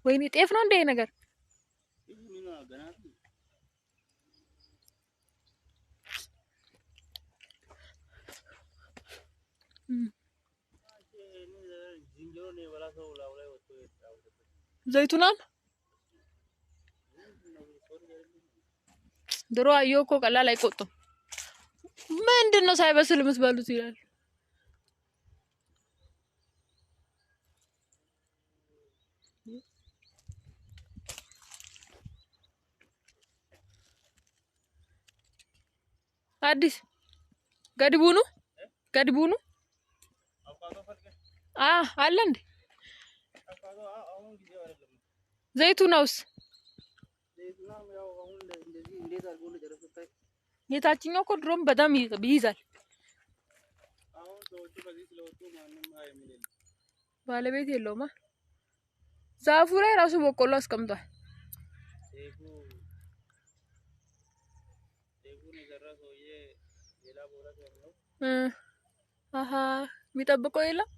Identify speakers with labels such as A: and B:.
A: ወይኔ ጤፍ ነው እንደ ነገር ዘይቱናን ድሮ አየሁ እኮ ቀላል አይቆጡም። ምንድነው ሳይበስል የምትበሉት ይላል። አዲስ ገድቡኑ አለ እንዴ? ዘይቱናውስ የታችኛው እኮ ድሮም በጣም ይይዛል። ባለቤት የለውማ። ዛፉ ላይ ራሱ በቆሎ አስቀምጧል። አሃ የሚጠብቀው የለም።